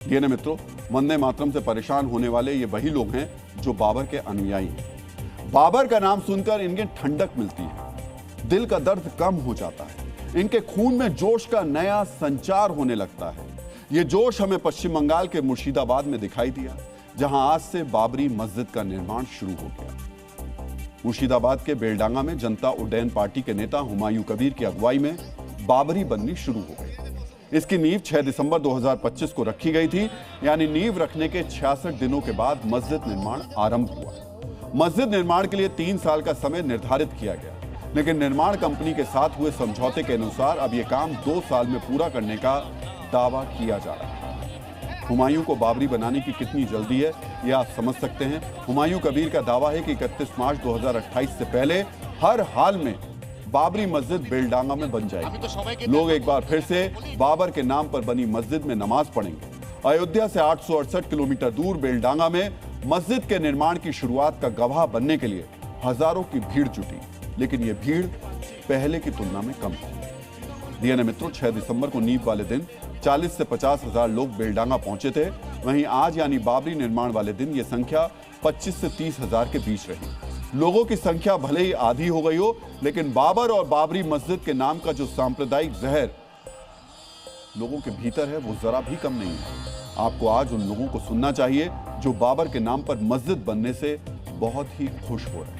DNA मित्रों, वंदे मातरम से परेशान होने वाले ये वही लोग हैं जो बाबर के अनुयायी हैं। बाबर का नाम सुनकर इनके ठंडक मिलती है, दिल का दर्द कम हो जाता है, इनके खून में जोश का नया संचार होने लगता है। ये जोश हमें पश्चिम बंगाल के मुर्शिदाबाद में दिखाई दिया, जहां आज से बाबरी मस्जिद का निर्माण शुरू हो गया। मुर्शिदाबाद के बेलडांगा में जनता उड्डयन पार्टी के नेता हुमायूं कबीर की अगुवाई में बाबरी बननी शुरू हो गई। इसकी नींव 6 दिसंबर 2025 को रखी गई थी, यानी नींव रखने के 66 दिनों के बाद मस्जिद निर्माण आरंभ हुआ। मस्जिद निर्माण के लिए 3 साल का समय निर्धारित किया गया, लेकिन निर्माण कंपनी के साथ हुए समझौते के अनुसार अब यह काम 2 साल में पूरा करने का दावा किया जा रहा है। हुमायूं को बाबरी बनाने की कितनी जल्दी है, यह आप समझ सकते हैं। हुमायूं कबीर का दावा है कि 31 मार्च 2028 से पहले हर हाल में बाबरी मस्जिद बेलडांगा में बन जाएगी। लोग एक बार फिर से बाबर के नाम पर बनी मस्जिद में नमाज पढ़ेंगे। अयोध्या से 868 किलोमीटर दूर बेलडांगा में मस्जिद के निर्माण की शुरुआत का गवाह बनने के लिए हजारों की भीड़ जुटी, लेकिन यह भीड़ पहले की तुलना में कम थी। डीएनए मित्रों, 6 दिसंबर को नींव वाले दिन 40 से 50 हजार लोग बेलडांगा पहुंचे थे। वहीं आज यानी बाबरी निर्माण वाले दिन यह संख्या 25 से 30 हजार के बीच रही। लोगों की संख्या भले ही आधी हो गई हो, लेकिन बाबर और बाबरी मस्जिद के नाम का जो सांप्रदायिक जहर लोगों के भीतर है, वो जरा भी कम नहीं है। आपको आज उन लोगों को सुनना चाहिए जो बाबर के नाम पर मस्जिद बनने से बहुत ही खुश हो रहे हैं।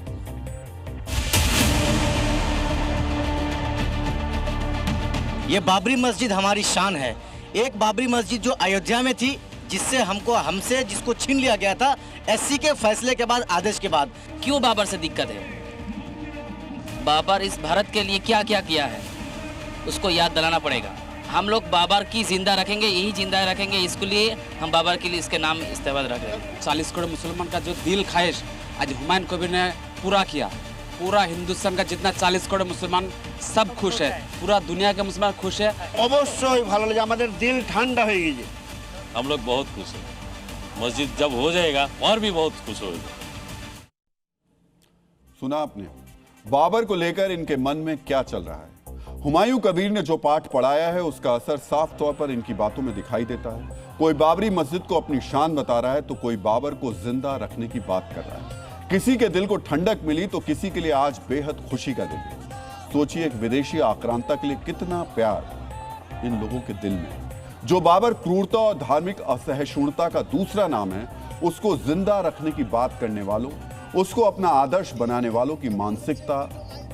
ये बाबरी मस्जिद हमारी शान है। एक बाबरी मस्जिद जो अयोध्या में थी, हमसे जिसको छीन लिया गया था एससी के फैसले के बाद, आदेश के बाद। क्यों बाबर से दिक्कत है? बाबर इस भारत के लिए क्या क्या किया है, उसको याद दिलाना पड़ेगा। हम लोग बाबर की जिंदा रखेंगे, यही जिंदा रखेंगे, इसके लिए हम बाबर के लिए इसके नाम इस्तेमाल रख रहे हैं। 40 करोड़ मुसलमान का जो दिल ख्वाहिश आज हुमायूं कबीर ने पूरा किया। पूरा हिंदुस्तान का जितना 40 करोड़ मुसलमान सब खुश है, पूरा दुनिया के मुसलमान खुश है। অবশ্যই ভালো লাগে, আমাদের दिल ঠান্ডা হয়ে গেছে। हम लोग बहुत खुश हैं। मस्जिद जब हो जाएगा और भी बहुत खुश होगा। सुना आपने बाबर को लेकर इनके मन में क्या चल रहा है। हुमायूं कबीर ने जो पाठ पढ़ाया है, उसका असर साफ तौर पर इनकी बातों में दिखाई देता है। कोई बाबरी मस्जिद को अपनी शान बता रहा है, तो कोई बाबर को जिंदा रखने की बात कर रहा है। किसी के दिल को ठंडक मिली तो किसी के लिए आज बेहद खुशी का दिन है। सोचिए, एक विदेशी आक्रांता के लिए कितना प्यार इन लोगों के दिल में। जो बाबर क्रूरता और धार्मिक असहिष्णुता का दूसरा नाम है, उसको जिंदा रखने की बात करने वालों, उसको अपना आदर्श बनाने वालों की मानसिकता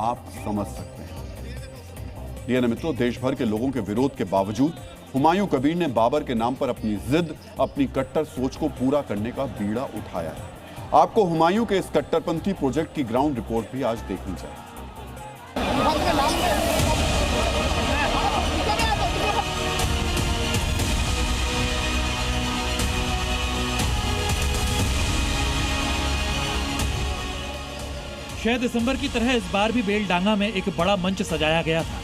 आप समझ सकते हैं। डीएनए मित्रों, देश भर के लोगों के विरोध के बावजूद हुमायूं कबीर ने बाबर के नाम पर अपनी जिद, अपनी कट्टर सोच को पूरा करने का बीड़ा उठाया है। आपको हुमायूं के इस कट्टरपंथी प्रोजेक्ट की ग्राउंड रिपोर्ट भी आज देखनी चाहिए। 6 दिसंबर की तरह इस बार भी बेलडांगा में एक बड़ा मंच सजाया गया था।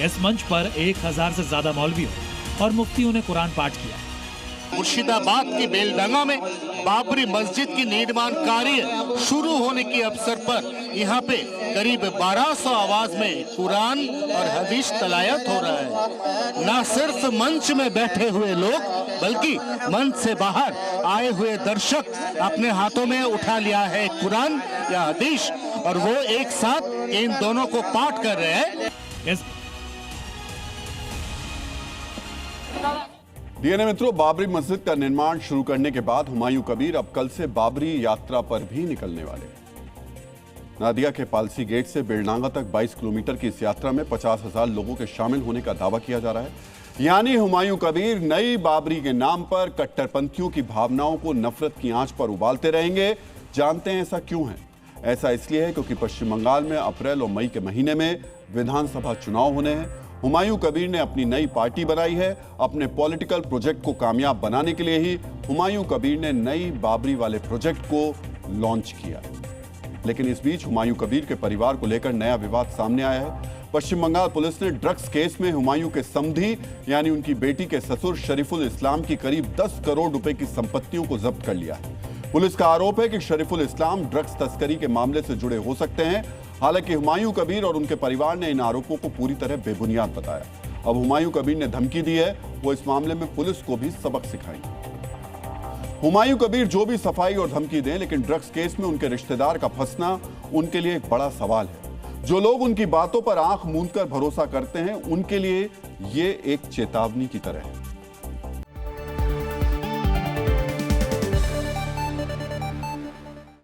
इस मंच पर 1000 से ज्यादा मौलवियों और मुफ्तियों ने कुरान पाठ किया। मुर्शिदाबाद की बेलडांगा में बाबरी मस्जिद की निर्माण कार्य शुरू होने के अवसर पर यहाँ पे करीब 1200 आवाज में कुरान और हदीस तलायत हो रहा है। न सिर्फ मंच में बैठे हुए लोग, बल्कि मंच से बाहर आए हुए दर्शक अपने हाथों में उठा लिया है कुरान या हदीस, और वो एक साथ इन दोनों को पाठ कर रहे हैं। डीएनए मित्रों, बाबरी मस्जिद का निर्माण शुरू करने के बाद हुमायूं कबीर अब कल से बाबरी यात्रा पर भी निकलने वाले हैं। नादिया के पालसी गेट से बेलडांगा तक 22 किलोमीटर की इस यात्रा में 50,000 लोगों के शामिल होने का दावा किया जा रहा है। यानी हुमायूं कबीर नई बाबरी के नाम पर कट्टरपंथियों की भावनाओं को नफरत की आंच पर उबालते रहेंगे। जानते हैं ऐसा क्यों है? ऐसा इसलिए है क्योंकि पश्चिम बंगाल में अप्रैल और मई के महीने में विधानसभा चुनाव होने हैं। हुमायूं कबीर ने अपनी नई पार्टी बनाई है। अपने पॉलिटिकल प्रोजेक्ट को कामयाब बनाने के लिए ही हुमायूं कबीर ने नई बाबरी वाले प्रोजेक्ट को लॉन्च किया। लेकिन इस बीच हुमायूं कबीर के परिवार को लेकर नया विवाद सामने आया है। पश्चिम बंगाल पुलिस ने ड्रग्स केस में हुमायूं के समधी यानी उनकी बेटी के ससुर शरीफुल इस्लाम की करीब 10 करोड़ रुपए की संपत्तियों को जब्त कर लिया है। पुलिस का आरोप है कि शरीफुल इस्लाम ड्रग्स तस्करी के मामले से जुड़े हो सकते हैं। हालांकि हुमायूं कबीर और उनके परिवार ने इन आरोपों को पूरी तरह बेबुनियाद बताया। अब हुमायूं कबीर ने धमकी दी है, वो इस मामले में पुलिस को भी सबक सिखाएंगे। हुमायूं कबीर जो भी सफाई और धमकी दें, लेकिन ड्रग्स केस में उनके रिश्तेदार का फंसना उनके लिए एक बड़ा सवाल है। जो लोग उनकी बातों पर आंख मूंदकर भरोसा करते हैं, उनके लिए ये एक चेतावनी की तरह है।